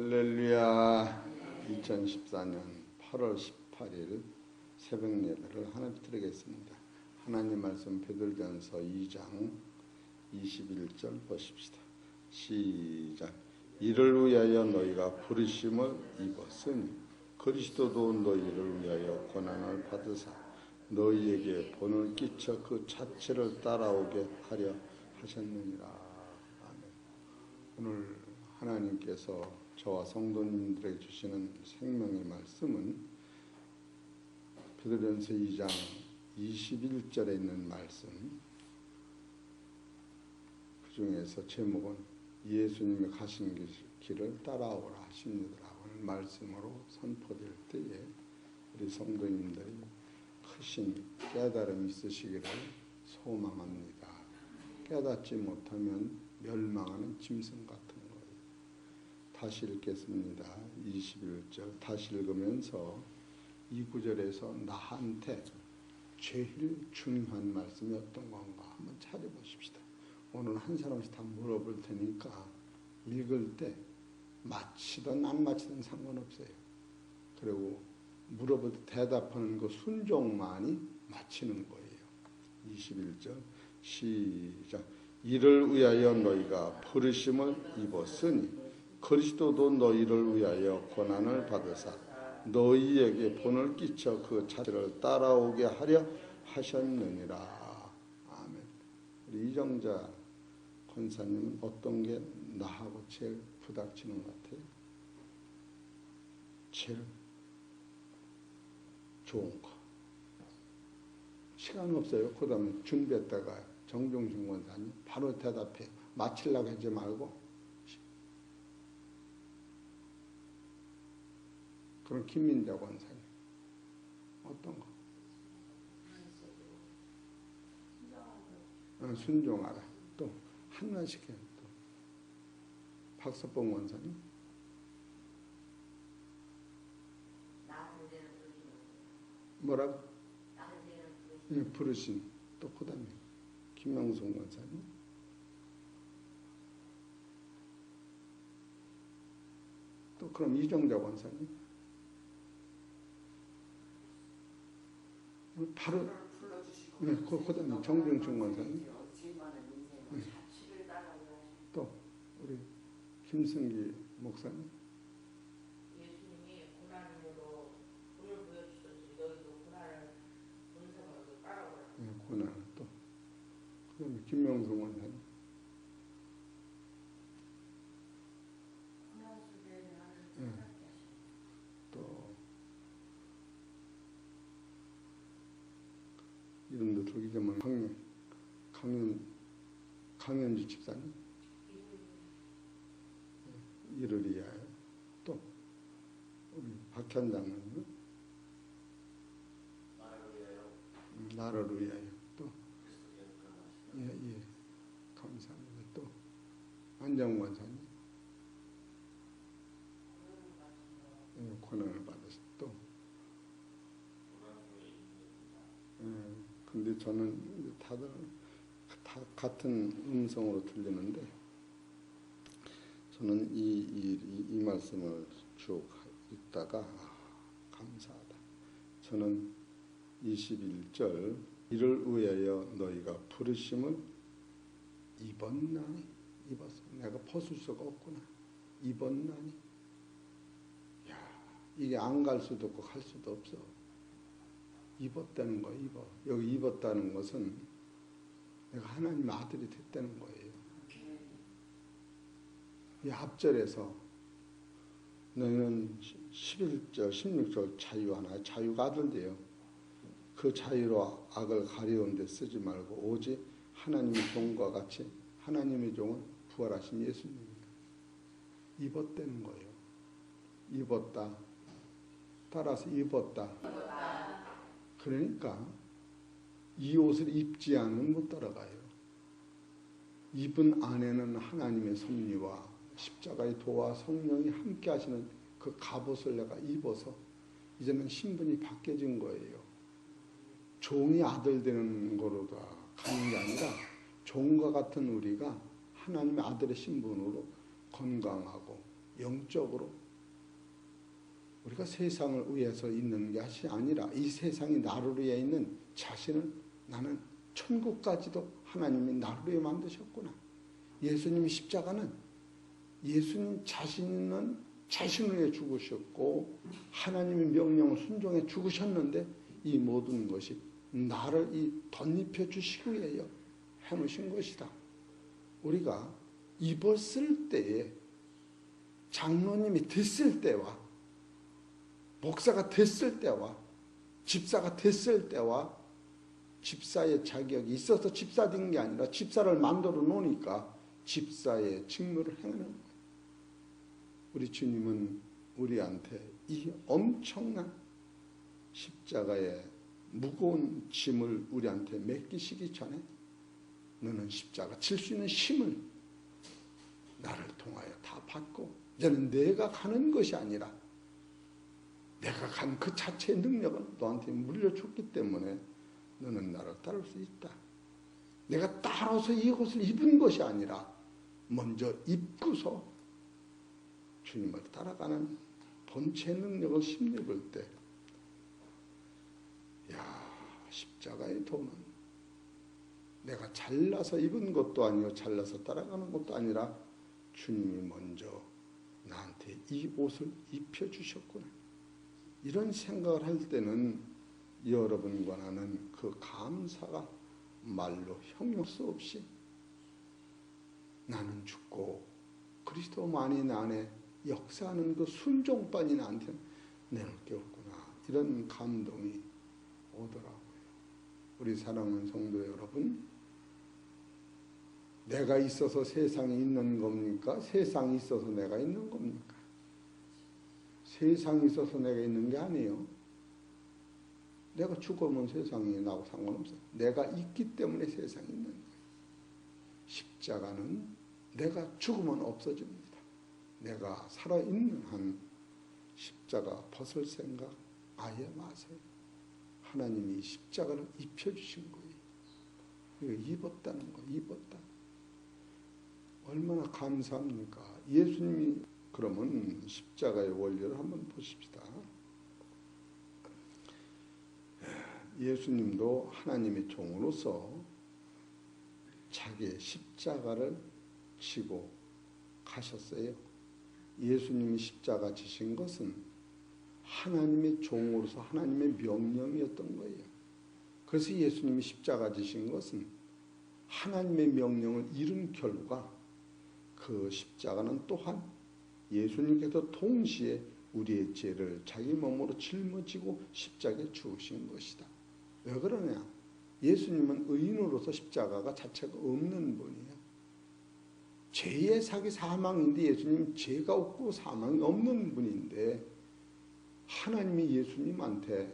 할렐루야. 2014년 8월 18일 새벽 예배를 하나님 드리겠습니다. 하나님 말씀 베드로전서 2장 21절 보십시다. 시작. 이를 위하여 너희가 부르심을 입었으니 그리스도도 너희를 위하여 고난을 받으사 너희에게 본을 끼쳐 그 자체를 따라오게 하려 하셨느니라. 아멘. 오늘 하나님께서 저와 성도님들에게 주시는 생명의 말씀은 베드로전서 2장 21절에 있는 말씀, 그 중에서 제목은 예수님이 가신 길을 따라오라 하십니다. 오늘 말씀으로 선포될 때에 우리 성도님들이 크신 깨달음이 있으시기를 소망합니다. 깨닫지 못하면 멸망하는 짐승 같은 거예요. 다시 읽겠습니다. 21절 다시 읽으면서 이 구절에서 나한테 제일 중요한 말씀이 어떤 건가 한번 찾아보십시다. 오늘 한 사람씩 다 물어볼 테니까 읽을 때 마치든 안 마치든 상관없어요. 그리고 물어볼 때 대답하는 그 순종만이 마치는 거예요. 21절 시작. 이를 위하여 너희가 부르심을 입었으니 그리스도도 너희를 위하여 고난을 받으사 너희에게 본을 끼쳐 그 자체를 따라오게 하려 하셨느니라. 아멘. 우리 이정자 권사님은 어떤 게 나하고 제일 부닥치는 것 같아요? 제일 좋은 거. 시간 없어요. 그 다음에 준비했다가 정종신 권사님 바로 대답해. 마치려고 하지 말고. 그럼 김민자 권사님 어떤 거? 순종하라. 또 하나씩 해. 또 박석봉 권사님 뭐라고? 예, 부르신. 또 그 다음에 김명순 권사님 또 그럼 이정자 권사님 바로 네, 그 다음에 정중춘 권사님 네. 또 우리 김승기 목사님 예수님이 고난으로 본을 보여주셨으니 너희도 고난을 본성으로 따라오라. 네, 고난 또 그 다음에 김명수 권사님 네. 또 이름도 들기 전에 강현주 집사님 이를 위하여 또 우리 박현장님 나를 위하여 또 예 감사합니다. 또 안정 권사님 고난을 받으셨 또 근데 저는 다들 다 같은 음성으로 들리는데 저는 이 말씀을 쭉 읽다가 감사하다. 저는 21절 이를 위하여 너희가 부르심을 입었나니 입었어. 내가 벗을 수가 없구나. 입었나니 야 이게 안 갈 수도 없고 갈 수도 없어. 입었다는 거 입어. 여기 입었다는 것은 내가 하나님 아들이 됐다는 거예요. 이 앞절에서 너희는 11절 16절 자유하나 자유가 아들돼요. 그 자유로 악을 가리운 데 쓰지 말고 오직 하나님의 종과 같이 하나님의 종은 부활하신 예수님입니다. 입었다는 거예요. 입었다. 따라서 입었다. 그러니까 이 옷을 입지 않으면 못 따라가요. 입은 안에는 하나님의 섭리와 십자가의 도와 성령이 함께 하시는 그 갑옷을 내가 입어서 이제는 신분이 바뀌어진 거예요. 종이 아들 되는 거로 가는 게 아니라 종과 같은 우리가 하나님의 아들의 신분으로 건강하고 영적으로 우리가 세상을 위해서 있는 것이 아니라 이 세상이 나를 위해 있는 자신을 나는 천국까지도 하나님이 나를 위해 만드셨구나. 예수님의 십자가는 예수님 자신은 자신을 위해 죽으셨고 하나님의 명령을 순종해 죽으셨는데 이 모든 것이 나를 덧입혀 주시기 위하여 해놓으신 것이다. 우리가 입었을 때에 장로님이 됐을 때와 목사가 됐을 때와 집사가 됐을 때와 집사의 자격이 있어서 집사 된 게 아니라 집사를 만들어 놓으니까 집사의 직무를 행하는 거예요. 우리 주님은 우리한테 이 엄청난 십자가의 무거운 짐을 우리한테 맡기시기 전에 너는 십자가 칠 수 있는 힘을 나를 통하여 다 받고 이제는 내가 가는 것이 아니라 내가 간 그 자체의 능력을 너한테 물려줬기 때문에 너는 나를 따를 수 있다. 내가 따라서 이 옷을 입은 것이 아니라 먼저 입고서 주님을 따라가는 본체 능력을 힘입을 때 십자가의 도는 내가 잘나서 입은 것도 아니고 잘나서 따라가는 것도 아니라 주님이 먼저 나한테 이 옷을 입혀주셨구나. 이런 생각을 할 때는 여러분과 나는 그 감사가 말로 형용할 수 없이 나는 죽고 그리스도만이 나 안에 역사하는 그 순종반이 나한테 내놓을 게 없구나. 이런 감동이 오더라고요. 우리 사랑하는 성도 여러분, 내가 있어서 세상이 있는 겁니까? 세상이 있어서 내가 있는 겁니까? 세상이 있어서 내가 있는 게 아니에요. 내가 죽으면 세상이 나하고 상관없어요. 내가 있기 때문에 세상이 있는 거예요. 십자가는 내가 죽으면 없어집니다. 내가 살아있는 한 십자가 벗을 생각 아예 마세요. 하나님이 십자가를 입혀주신 거예요. 입었다는 거, 입었다. 얼마나 감사합니까? 예수님이 그러면 십자가의 원리를 한번 보십시다. 예수님도 하나님의 종으로서 자기의 십자가를 지고 가셨어요. 예수님이 십자가 지신 것은 하나님의 종으로서 하나님의 명령이었던 거예요. 그래서 예수님이 십자가 지신 것은 하나님의 명령을 이룬 결과 그 십자가는 또한 예수님께서 동시에 우리의 죄를 자기 몸으로 짊어지고 십자가에 죽으신 것이다. 왜 그러냐? 예수님은 의인으로서 십자가가 자체가 없는 분이에요. 죄의 삭이 사망인데 예수님은 죄가 없고 사망이 없는 분인데 하나님이 예수님한테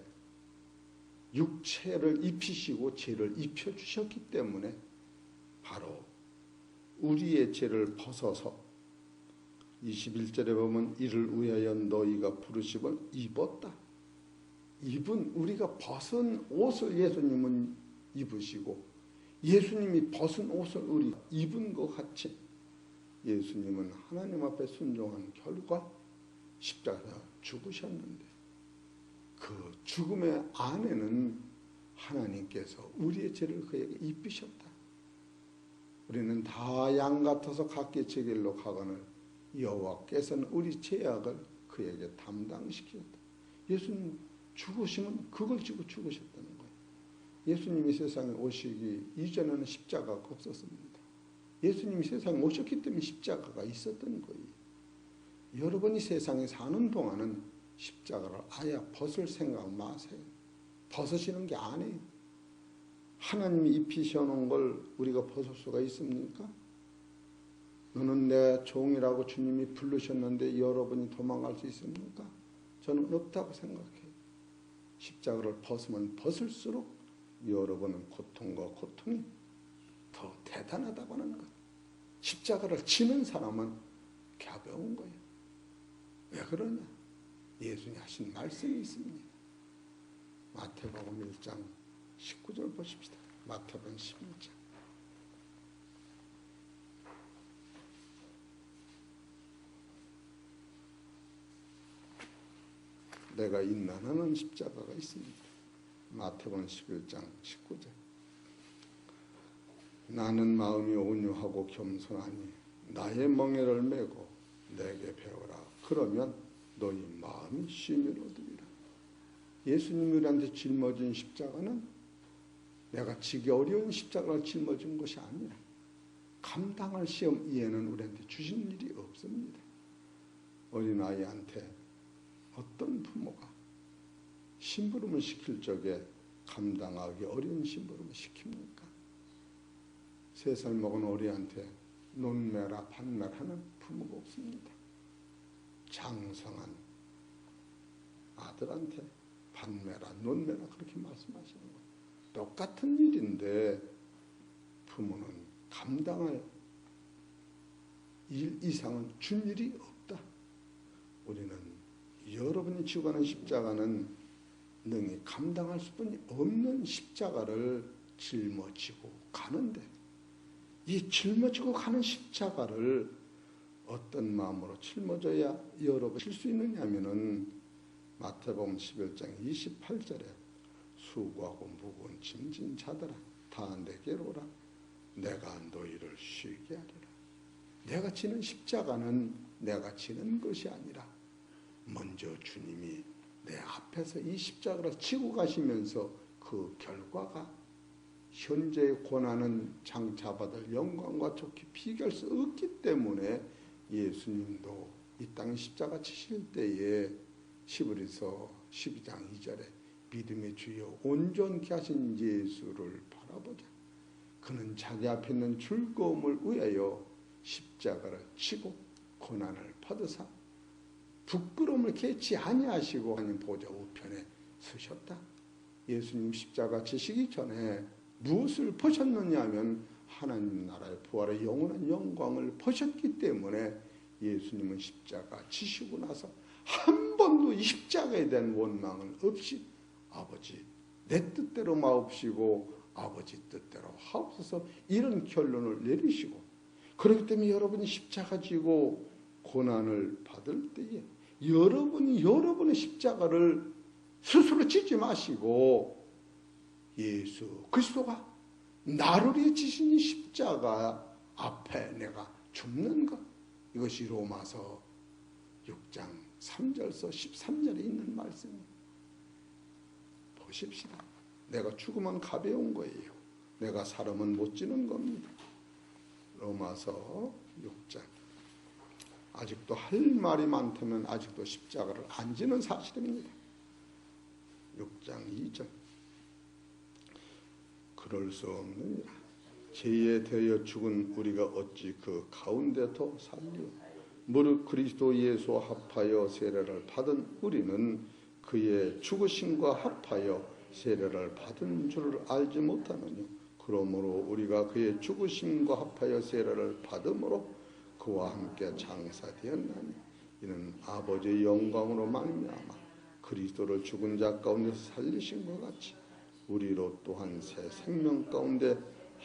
육체를 입히시고 죄를 입혀주셨기 때문에 바로 우리의 죄를 벗어서 21절에 보면 이를 위하여 너희가 부르심을 입었다. 입은 우리가 벗은 옷을 예수님은 입으시고 예수님이 벗은 옷을 우리 입은 것 같이 예수님은 하나님 앞에 순종한 결과 십자가에서 죽으셨는데 그 죽음의 안에는 하나님께서 우리의 죄를 그에게 입히셨다. 우리는 다 양 같아서 각기 제 길로 가거늘 여호와께서는 우리 죄악을 그에게 담당시켰다. 예수님 죽으시면 그걸 지고 죽으셨다는 거예요. 예수님이 세상에 오시기 이전에는 십자가가 없었습니다. 예수님이 세상에 오셨기 때문에 십자가가 있었던 거예요. 여러분이 세상에 사는 동안은 십자가를 아예 벗을 생각 마세요. 벗으시는 게 아니에요. 하나님이 입히셔놓은 걸 우리가 벗을 수가 있습니까? 너는 내 종이라고 주님이 부르셨는데 여러분이 도망갈 수 있습니까? 저는 없다고 생각해요. 십자가를 벗으면 벗을수록 여러분은 고통과 고통이 더 대단하다고 하는 것. 십자가를 지는 사람은 가벼운 거예요. 왜 그러냐? 예수님이 하신 말씀이 있습니다. 마태복음 1장 19절 보십시다. 마태복음 11장. 내가 인난하는 십자가가 있습니다. 마태복음 11장 19절. 나는 마음이 온유하고 겸손하니 나의 멍에를 메고 내게 배워라. 그러면 너희 마음이 쉼을 얻으리라. 예수님이 우리한테 짊어진 십자가는 내가 지기 어려운 십자가를 짊어진 것이 아니라 감당할 시험 이해는 우리한테 주신 일이 없습니다. 어린아이한테 어떤 부모가 심부름을 시킬 적에 감당하기 어려운 심부름을 시킵니까? 3살 먹은 어린이한테 논매라 반매라는 부모가 없습니다. 장성한 아들한테 반매라 논매라 그렇게 말씀하시는 거예요. 똑같은 일인데 부모는 감당할 일 이상은 준 일이 없다. 우리는 여러분이 지고 가는 십자가는 능히 감당할 수뿐이 없는 십자가를 짊어지고 가는데 이 짊어지고 가는 십자가를 어떤 마음으로 짊어져야 여러분 질 수 있느냐 하면은 마태복음 11장 28절에 수고하고 무거운 짐진 자들아 다 내게로 오라 내가 너희를 쉬게 하리라. 내가 지는 십자가는 내가 지는 것이 아니라 먼저 주님이 내 앞에서 이 십자가를 지고 가시면서 그 결과가 현재의 고난은 장차받을 영광과 좋게 비교할 수 없기 때문에 예수님도 이 땅 십자가 지실 때에 히브리서 12장 2절에 믿음의 주여 온전케 하신 예수를 바라보자. 그는 자기 앞에 있는 즐거움을 위하여 십자가를 지고 고난을 받으사 부끄러움을 개치 아니하시고 하나님 보좌 우편에 서셨다. 예수님 십자가 지시기 전에 무엇을 보셨느냐 하면 하나님 나라의 부활의 영원한 영광을 보셨기 때문에 예수님은 십자가 지시고 나서 한 번도 이 십자가에 대한 원망은 없이 아버지 내 뜻대로 마옵시고 아버지 뜻대로 하옵소서 이런 결론을 내리시고 그렇기 때문에 여러분이 십자가 지고 고난을 받을 때에 여러분이 여러분의 십자가를 스스로 지지 마시고 예수 그리스도가 나를 위해 지신 이 십자가 앞에 내가 죽는 것 이것이 로마서 6장 3절서 13절에 있는 말씀입니다. 보십시다. 내가 죽으면 가벼운 거예요. 내가 살으면 못 지는 겁니다. 로마서 6장 아직도 할 말이 많다면 아직도 십자가를 안 지는 사실입니다. 6장 2절 그럴 수 없느니라. 죄에 대하여 죽은 우리가 어찌 그 가운데 더 살리오. 무릇 그리스도 예수와 합하여 세례를 받은 우리는 그의 죽으심과 합하여 세례를 받은 줄을 알지 못하느냐. 그러므로 우리가 그의 죽으심과 합하여 세례를 받음으로 그와 함께 장사되었나니 이는 아버지의 영광으로 말미암아 그리스도를 죽은 자 가운데서 살리신 것 같이 우리로 또한 새 생명 가운데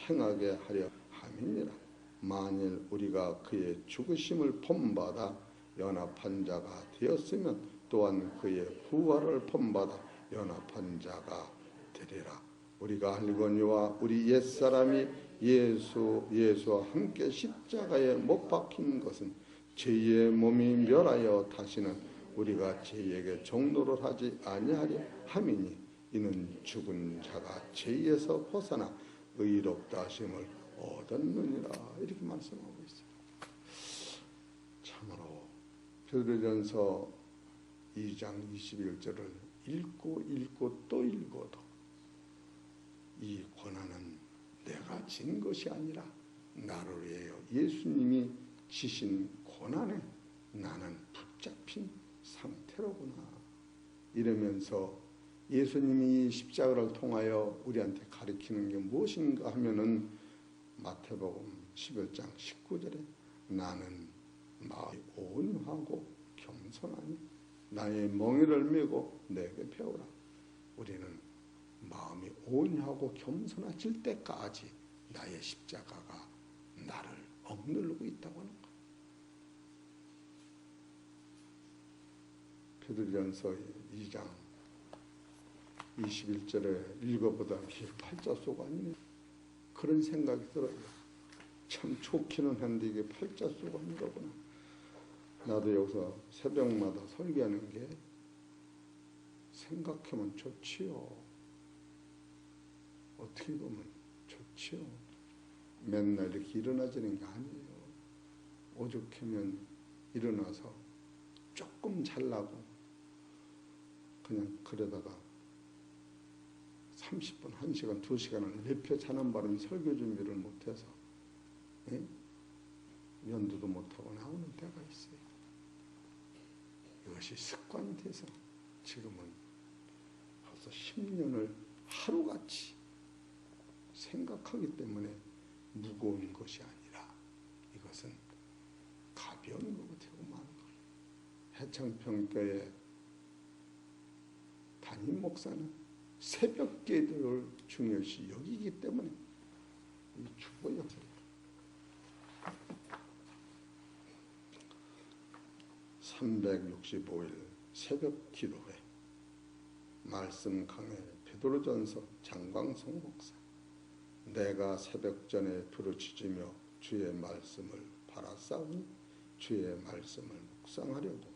행하게 하려 함이니라. 만일 우리가 그의 죽으심을 본받아 연합한 자가 되었으면 또한 그의 부활을 본받아 연합한 자가 되리라. 우리가 알거니와 우리 옛사람이 예수와 함께 십자가에 못 박힌 것은 죄의 몸이 멸하여 다시는 우리가 죄에게 종노를 하지 아니하려 함이니 이는 죽은 자가 죄에서 벗어나 의롭다 하심을 얻었느니라. 이렇게 말씀하고 있습니다. 참으로 베드로전서 2장 21절을 읽고 또 읽어도 이 고난은 내가 진 것이 아니라 나를 위하여 예수님이 지신 고난에 나는 붙잡힌 상태로구나. 이러면서 예수님이 십자가를 통하여 우리한테 가르치는 게 무엇인가 하면은 마태복음 11장 19절에 나는 마음이 온유하고 겸손하니 나의 멍에를 메고 내게 배우라. 우리는 마음이 온유하고 겸손해질 때까지 나의 십자가가 나를 억누르고 있다고 하는 거예요. 베드로전서 2장 21절에 읽어보다 이게 팔자소가 아니네. 그런 생각이 들어요. 참 좋기는 한데 이게 팔자소가 아니더구나. 나도 여기서 새벽마다 설교하는 게 생각하면 좋지요. 어떻게 보면 좋지요. 맨날 이렇게 일어나지는 게 아니에요. 오죽하면 일어나서 조금 잘라고 그냥 그러다가 30분, 1시간, 2시간을 내표 자는 바람에 설교 준비를 못해서 연두도 못하고 나오는 때가 있어요. 이것이 습관이 돼서 지금은 벌써 10년을 하루같이 생각하기 때문에 무거운 것이 아니라 이것은 가벼운 것이고 많은 거예요. 해창평교회 담임 목사는 새벽 기도를 중요시 여기기 때문에 이 주보였어요. 365일 새벽 기도회 말씀 강해 베드로전서 장광성 목사. 내가 새벽 전에 부르짖으며 주의 말씀을 바라싸우니 주의 말씀을 묵상하려고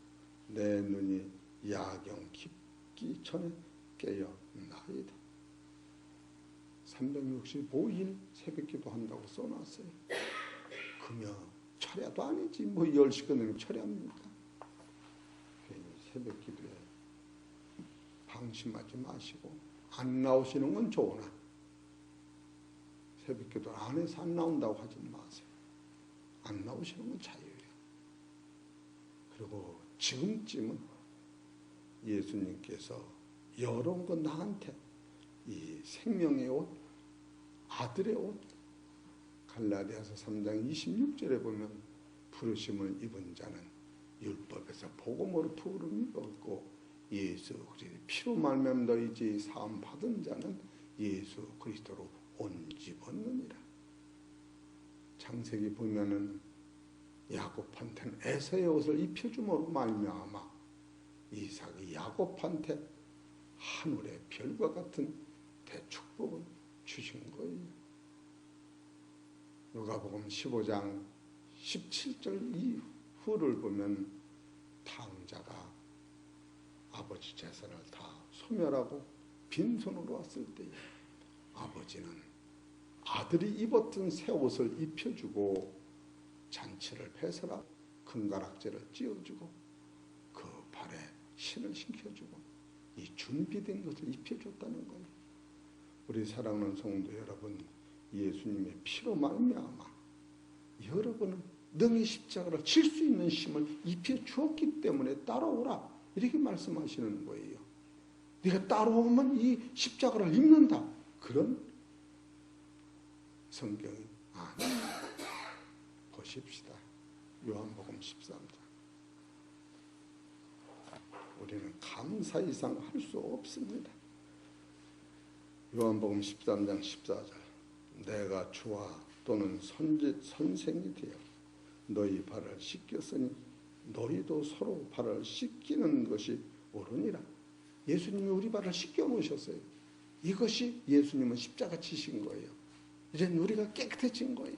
내 눈이 야경 깊기 전에 깨어나이다. 365일 새벽 기도한다고 써놨어요. 그러면 철야도 아니지 뭐 10시 끊으면 철야입니까? 새벽 기도에 방심하지 마시고 안 나오시는 건 좋으나 새벽 기도 안에서 안 나온다고 하지 마세요. 안 나오시는 건 자유예요. 그리고 지금쯤은 예수님께서 여러 거 나한테 이 생명의 옷, 아들의 옷, 갈라디아서 3장 26절에 보면 부르심을 입은 자는 율법에서 복음으로 부름이 없고 예수 그리스도의 피로 말미암아 너희 사함 받은 자는 예수 그리스도로 온 집었느니라. 창세기 보면은 야곱한테는 에서의 옷을 입혀줌으로 말미암아 이삭이 야곱한테 하늘의 별과 같은 대축복을 주신 거예요. 누가복음 15장 17절 이후를 보면 탕자가 아버지 재산을 다 소멸하고 빈손으로 왔을 때에 아버지는 아들이 입었던 새 옷을 입혀주고 잔치를 배설하고 금가락지를 찧어주고 그 발에 신을 신겨주고 이 준비된 것을 입혀줬다는 거예요. 우리 사랑하는 성도 여러분, 예수님의 피로 말미암아 여러분은 능히 십자가를 칠 수 있는 힘을 입혀주었기 때문에 따라오라 이렇게 말씀하시는 거예요. 네가 따라오면 이 십자가를 입는다. 그런 성경이 아니에요. 보십시다. 요한복음 13장. 우리는 감사 이상 할 수 없습니다. 요한복음 13장 14절. 내가 주와 또는 선생이 되어 너희 발을 씻겼으니 너희도 서로 발을 씻기는 것이 옳으니라. 예수님이 우리 발을 씻겨 놓으셨어요. 이것이 예수님은 십자가 치신 거예요. 이제는 우리가 깨끗해진 거예요.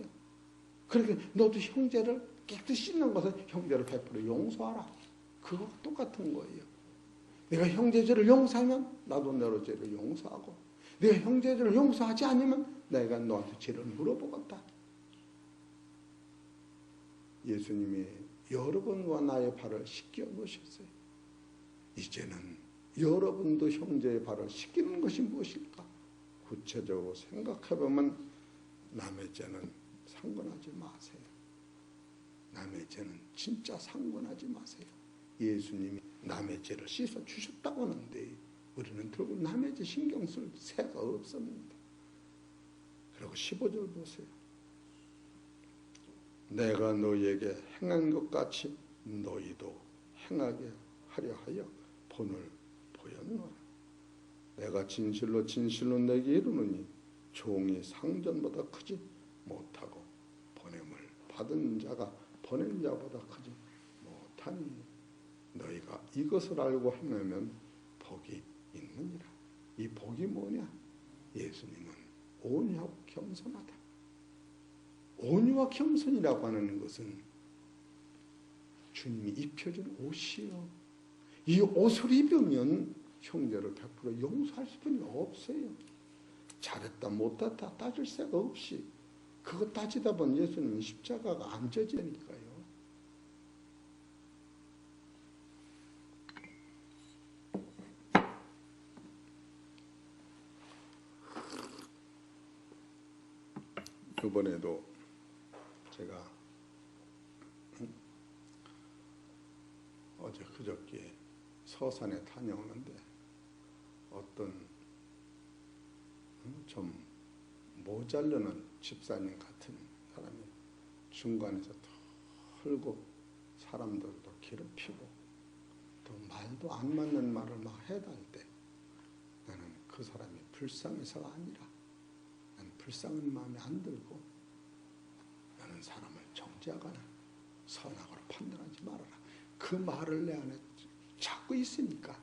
그러니까 너도 형제를 깨끗이 씻는 것은 형제를 100% 용서하라. 그거 똑같은 거예요. 내가 형제들을 용서하면 나도 너의 죄를 용서하고 내가 형제들을 용서하지 않으면 내가 너한테 죄를 물어보겠다. 예수님이 여러분과 나의 발을 씻겨 놓으셨어요. 이제는 여러분도 형제의 발을 씻기는 것이 무엇일까? 구체적으로 생각해보면 남의 죄는 상관하지 마세요. 남의 죄는 진짜 상관하지 마세요. 예수님이 남의 죄를 씻어주셨다고 하는데 우리는 결국 남의 죄 신경 쓸 새가 없습니다. 그리고 15절 보세요. 내가 너희에게 행한 것 같이 너희도 행하게 하려 하여 본을 보였노라. 내가 진실로 진실로 내게 이르노니 종이 상전보다 크지 못하고 보냄을 받은 자가 보낸 자보다 크지 못하니 너희가 이것을 알고 행하면 복이 있느니라. 이 복이 뭐냐? 예수님은 온유하고 겸손하다. 온유와 겸손이라고 하는 것은 주님이 입혀준 옷이요. 이 옷을 입으면 형제를 100% 용서할 수뿐이 없어요. 잘했다 못했다 따질 새가 없이 그거 따지다 보면 예수님은 십자가가 안 져지니까요. 이번에도 제가 어제 그저께 서산에 다녀오는데 어떤 좀 모자르는 집사님 같은 사람이 중간에서 털고 사람들도 괴롭히고 또 말도 안 맞는 말을 막 해달 때 나는 그 사람이 불쌍해서가 아니라 나는 불쌍한 마음이 안 들고 나는 사람을 정죄하거나 선악으로 판단하지 말아라. 그 말을 내 안에 자꾸 있으니까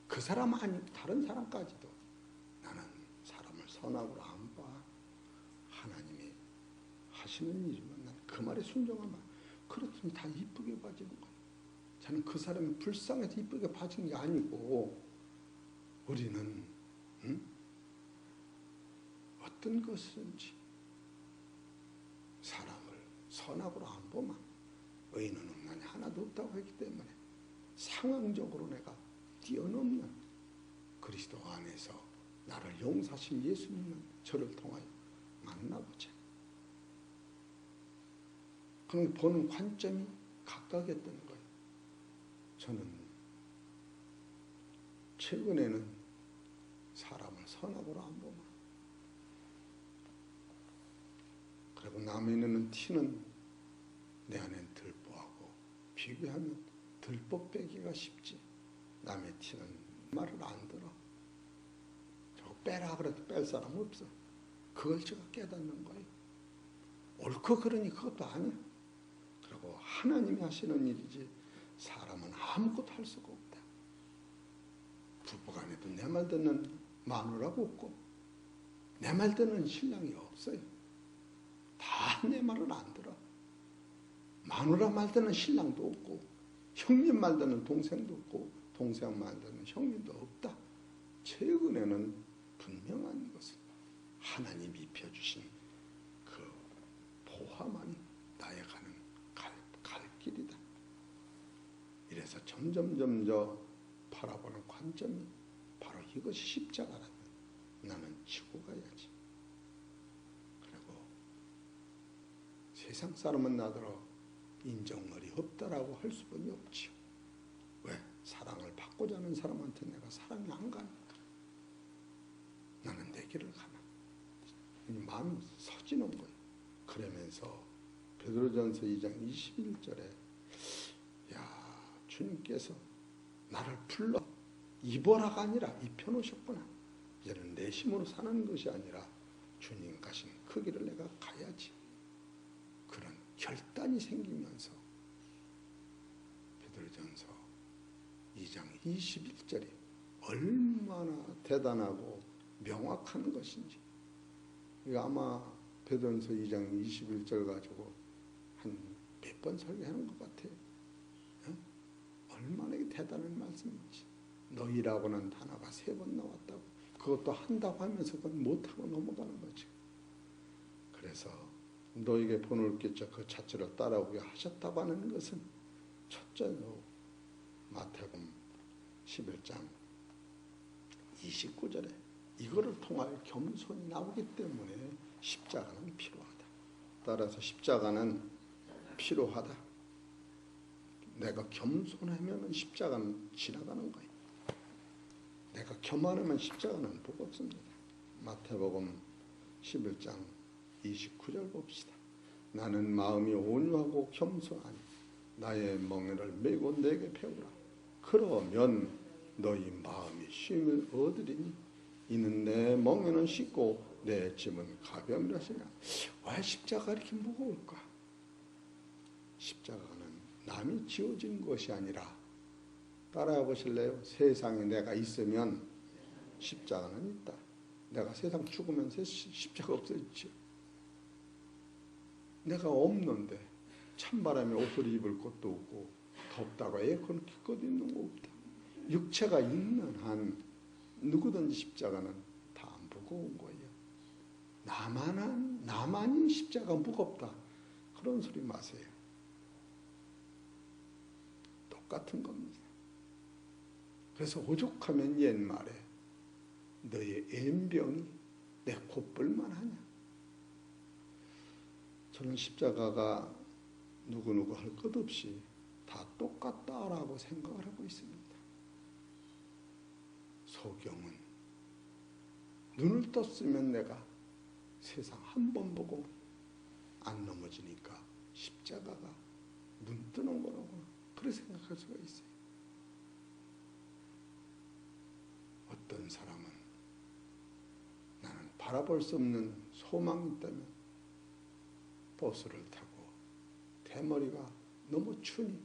그 사람 아니 다른 사람까지도 나는 사람을 선악으로 안 봐. 하나님이 하시는 일이면 난 그 말에 순종하면 그렇더니 다 이쁘게 봐지는 거예요. 저는 그 사람이 불쌍해서 이쁘게 봐진 게 아니고 우리는 어떤 것인지 사람을 선악으로 안 보면 의인은 없나니 하나도 없다고 했기 때문에 상황적으로 내가 뛰어넘는 그리스도 안에서 나를 용서하신 예수님은 저를 통하여 만나보자. 그런 보는 관점이 각각이었던 거예요. 저는 최근에는 사람을 선악으로 안 보면 그리고 남의 눈은 티는 내 안엔 들보하고 비교하면 들보 빼기가 쉽지. 남의 티는 말을 안 들어. 저거 빼라 그래도 뺄 사람 없어. 그걸 제가 깨닫는 거예요. 옳고 그러니 그것도 아니야. 그리고 하나님이 하시는 일이지 사람은 아무것도 할 수가 없다. 부부간에도 내 말 듣는 마누라가 없고 내 말 듣는 신랑이 없어요. 다 내 말을 안 들어. 마누라 말 듣는 신랑도 없고 형님 말 듣는 동생도 없고 동생 말 듣는 형님도 없다. 최근에는 분명한 것은 하나님이 입혀주신 그 보화만이 나의 가는 갈 길이다. 이래서 점점 저 바라보는 관점이 바로 이것이 십자가라면 나는 지고 가야지. 그리고 세상 사람은 나더러 인정머리 없다라고 할 수밖에 없지요. 왜? 사랑을 받고자 하는 사람한테 내가 사랑이 안 가니까. 나는 내 길을 가나. 마음이 서지는 거예요. 그러면서 베드로전서 2장 21절에 야 주님께서 나를 불러 입어라가 아니라 입혀놓으셨구나. 이제는 내 힘으로 사는 것이 아니라 주님 가신 그 길을 내가 가야지. 그런 결단이 생기면서 베드로전서 2장 21절이 얼마나 대단하고 명확한 것인지. 이거 아마 베드로전서 2장 21절 가지고 한 몇 번 설교하는 것 같아요. 얼마나 대단한 말씀인지. 너희라고는 단어가 3번 나왔다고. 그것도 한다고 하면서 그건 못하고 넘어가는 거지. 그래서 너에게 본을 끼쳐 그 자체를 따라오게 하셨다고 하는 것은 첫째로 마태복음 11장 29절에 이거를 통하여 겸손이 나오기 때문에 십자가는 필요하다. 따라서 십자가는 필요하다. 내가 겸손하면 십자가는 지나가는 거예요. 내가 교만하면 십자가는 복 없습니다. 마태복음 11장 29절 봅시다. 나는 마음이 온유하고 겸손하니 나의 멍에를 메고 내게 배우라. 그러면 너희 마음이 쉼을 얻으리니 이는 내 멍에는 쉽고 내 짐은 가벼움이라 하시냐. 왜 십자가가 이렇게 무거울까? 십자가는 남이 지어진 것이 아니라 따라해 보실래요? 세상에 내가 있으면 십자가는 있다. 내가 세상 죽으면 십자가 없어지죠. 내가 없는데 찬바람에 옷을 입을 것도 없고 덥다고 에어컨 기껏 입는 거 없다. 육체가 있는 한 누구든지 십자가는 다 무거운 거예요. 나만이 십자가 무겁다. 그런 소리 마세요. 똑같은 겁니다. 그래서 오죽하면 옛말에 너의 엠병이 내 콧불만 하냐. 저는 십자가가 누구누구 할 것 없이 다 똑같다라고 생각을 하고 있습니다. 소경은 눈을 떴으면 내가 세상 한 번 보고 안 넘어지니까 십자가가 눈 뜨는 거라고 그렇게 생각할 수가 있어요. 어떤 사람은 나는 바라볼 수 없는 소망이 있다면 버스를 타고 대머리가 너무 추니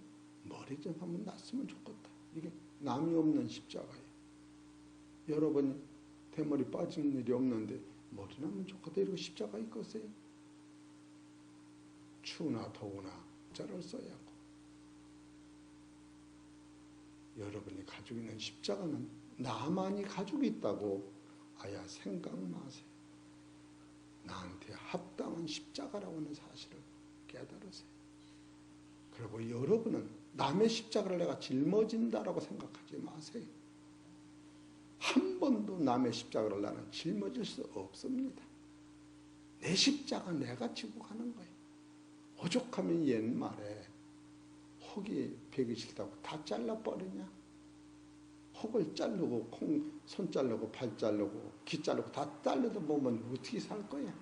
머리 좀 한번 났으면 좋겠다. 이게 남이 없는 십자가예요. 여러분이 대머리 빠진 일이 없는데 머리 나면 좋겠다 이러고 십자가 있겠어요? 추우나 더우나 자를 써야 하고 여러분이 가지고 있는 십자가는 나만이 가지고 있다고 아야 생각 마세요. 나한테 합당한 십자가라고 하는 사실을 깨달으세요. 그리고 여러분은 남의 십자가를 내가 짊어진다라고 생각하지 마세요. 한 번도 남의 십자가를 나는 짊어질 수 없습니다. 내 십자가 내가 지고 가는 거예요. 오죽하면 옛말에 혹이 베기 싫다고 다 잘라버리냐? 혹을 자르고 손 자르고 발 자르고 귀 자르고 다 자르다 보면 어떻게 살 거야?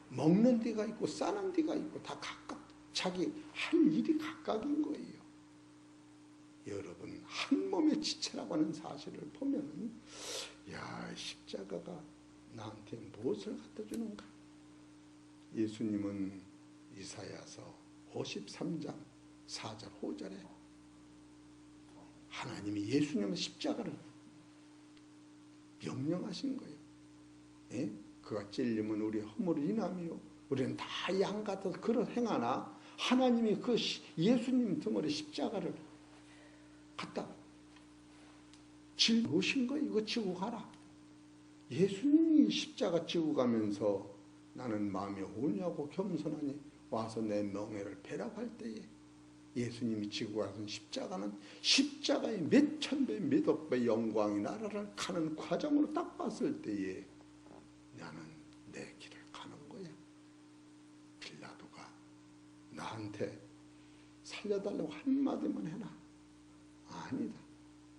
먹는 데가 있고 싸는 데가 있고 다 각각 자기 할 일이 각각인 거예요. 여러분 한 몸의 지체라고 하는 사실을 보면 야 십자가가 나한테 무엇을 갖다 주는가? 예수님은 이사야서 53장 4절 5절에 하나님이 예수님의 십자가를 명령하신 거예요. 예? 그가 찔리면 우리 허물을 인함이요 우리는 다 양 같아서 그런 행하나 하나님이 그 예수님 등으로 십자가를 갖다 짊어진 거예요. 이거 지고 가라. 예수님이 십자가 지고 가면서 나는 마음이 오냐고 겸손하니 와서 내 명예를 배락할 때에 예수님이 지고 가신 십자가는 십자가의 몇 천배 몇 억배 영광이 나라를 가는 과정으로 딱 봤을 때에 나는 내 길을 가는 거야. 빌라도가 나한테 살려달라고 한마디만 해라. 아니다.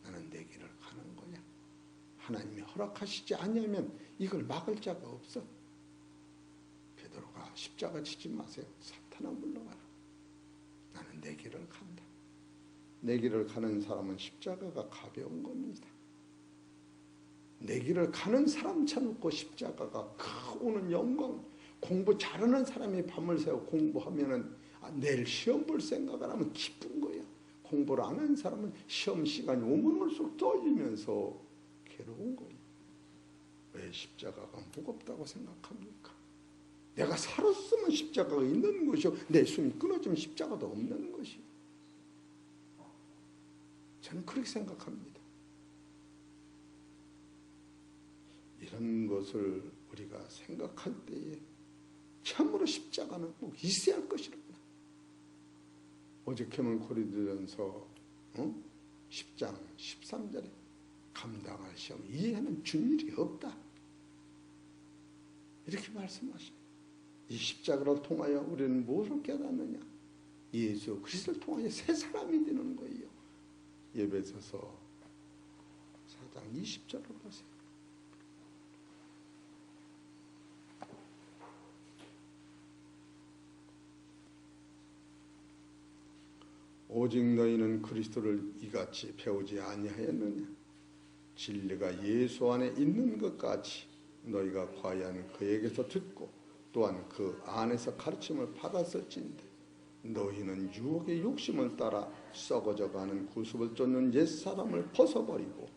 나는 내 길을 가는 거야. 하나님이 허락하시지 않으면 이걸 막을 자가 없어. 베드로가 십자가 지지 마세요. 사탄아 물러가라. 나는 내 길을 간다. 내 길을 가는 사람은 십자가가 가벼운 겁니다. 내 길을 가는 사람 쳐놓고 십자가가 오는 영광. 공부 잘하는 사람이 밤을 새워 공부하면은 내일 시험 볼 생각을 하면 기쁜 거야. 공부를 안 하는 사람은 시험 시간이 오면 올수록 떨리면서 괴로운 거예요. 왜 십자가가 무겁다고 생각합니까? 내가 살았으면 십자가가 있는 것이요. 내 숨이 끊어지면 십자가도 없는 것이요. 저는 그렇게 생각합니다. 이런 것을 우리가 생각할 때에 참으로 십자가는 꼭 있어야 할 것이로구나. 오죽하면 고린도전서 10장 13절에 감당할 시험 이해하는 준일이 없다. 이렇게 말씀하셔요. 이 십자가를 통하여 우리는 무엇을 깨닫느냐? 예수 그리스도를 통하여 새 사람이 되는 거예요. 에베소서 4장 20절을 보세요. 오직 너희는 그리스도를 이같이 배우지 아니하였느냐? 진리가 예수 안에 있는 것까지 너희가 과연 그에게서 듣고 또한 그 안에서 가르침을 받았을진데 너희는 유혹의 욕심을 따라 썩어져가는 구습을 쫓는 옛사람을 벗어버리고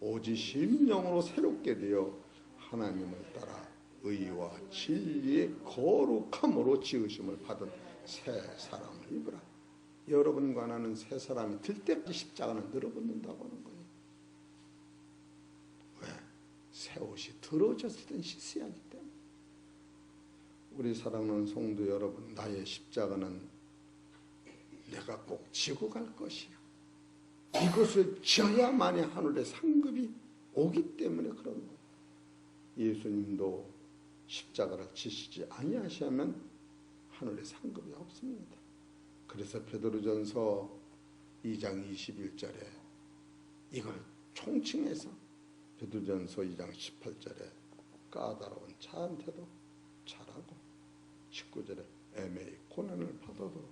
오직 심령으로 새롭게 되어 하나님을 따라 의와 진리의 거룩함으로 지으심을 받은 새 사람을 입으라. 여러분과 나는 새 사람이 들 때까지 십자가는 늘어붙는다고 하는 거예요. 왜? 새 옷이 더러워졌을 땐 씻어야 하기 때문에. 우리 사랑하는 성도 여러분, 나의 십자가는 내가 꼭 지고 갈 것이야. 이것을 지어야만이 하늘의 상급이 오기 때문에 그런 거예요. 예수님도 십자가를 지시지 아니하시면 하늘의 상급이 없습니다. 그래서 베드로전서 2장 21절에 이걸 총칭해서 베드로전서 2장 18절에 까다로운 자한테도 잘하고 19절에 애매히 고난을 받아도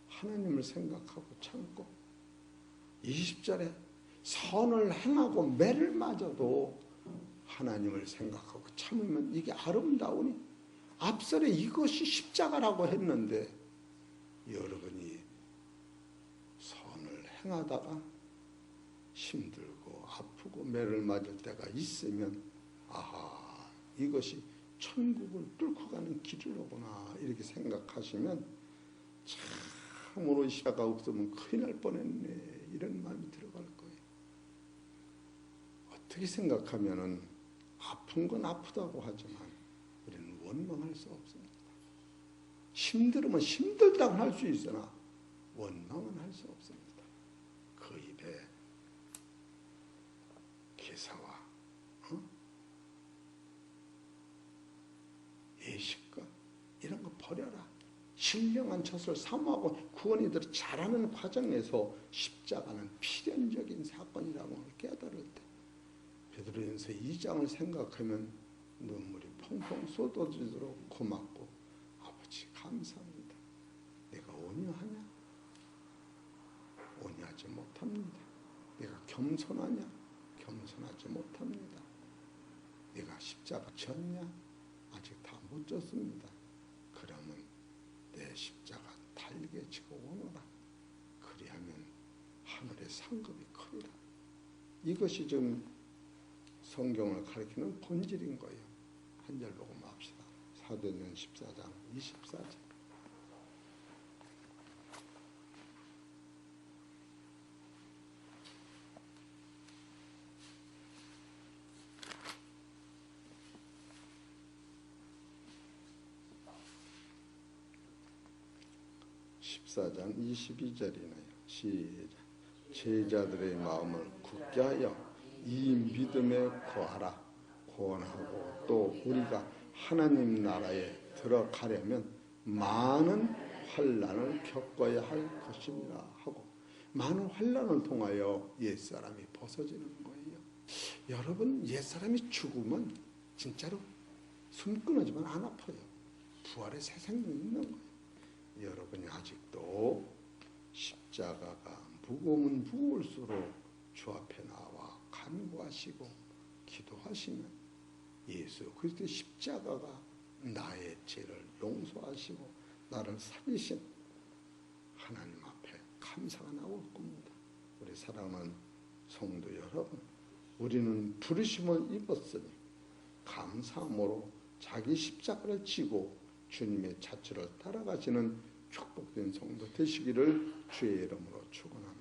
하나님을 생각하고 참고 20절에 선을 행하고 매를 맞아도 하나님을 생각하고 참으면 이게 아름다우니 앞설에 이것이 십자가라고 했는데 여러분이 선을 행하다가 힘들고 아프고 매를 맞을 때가 있으면 아하 이것이 천국을 뚫고 가는 길이로구나 이렇게 생각하시면 참으로 십자가 없으면 큰일 날 뻔했네 이런 마음이 들어갈 거예요. 어떻게 생각하면은 아픈 건 아프다고 하지만 우리는 원망할 수 없습니다. 힘들으면 힘들다고 할 수 있으나 원망은 할 수 없습니다. 그 입에 기사와 예식과 이런 거 버려라. 신령한 젖을 사모하고 구원이들이 자라는 과정에서 십자가는 필연적인 사건이라고 깨달을 때 베드로전서 2장을 생각하면 눈물이 펑펑 쏟아지도록 고맙고 아버지 감사합니다. 내가 온유하냐? 온유하지 못합니다. 내가 겸손하냐? 겸손하지 못합니다. 내가 십자가 졌냐? 아직 다 못 졌습니다. 그러면 내 십자가 달게 지고 오너라. 그리하면 하늘의 상급이 크리라. 이것이 지금 성경을 가리키는 본질인 거예요. 한 절 보고 맙시다. 사도행전 14장 24절. (14장 22절이네요) 시작. 제자들의 마음을 굳게 하여 이 믿음에 거하라. 구원하고 또 우리가 하나님 나라에 들어가려면 많은 환난을 겪어야 할 것입니다 하고 많은 환난을 통하여 옛사람이 벗어지는 거예요. 여러분 옛사람이 죽으면 진짜로 숨 끊어지면 안 아파요. 부활의 새 생명이 있는 거예요. 여러분이 아직도 십자가가 무거우면 무거울수록 주 앞에 나와 간구하시고 기도하시면 예수 그리스도의 십자가가 나의 죄를 용서하시고 나를 살리신 하나님 앞에 감사가 나올 겁니다. 우리 사랑하는 성도 여러분, 우리는 부르심을 입었으니 감사함으로 자기 십자가를 지고 주님의 자취를 따라가시는 축복된 성도 되시기를 주의 이름으로 축원합니다.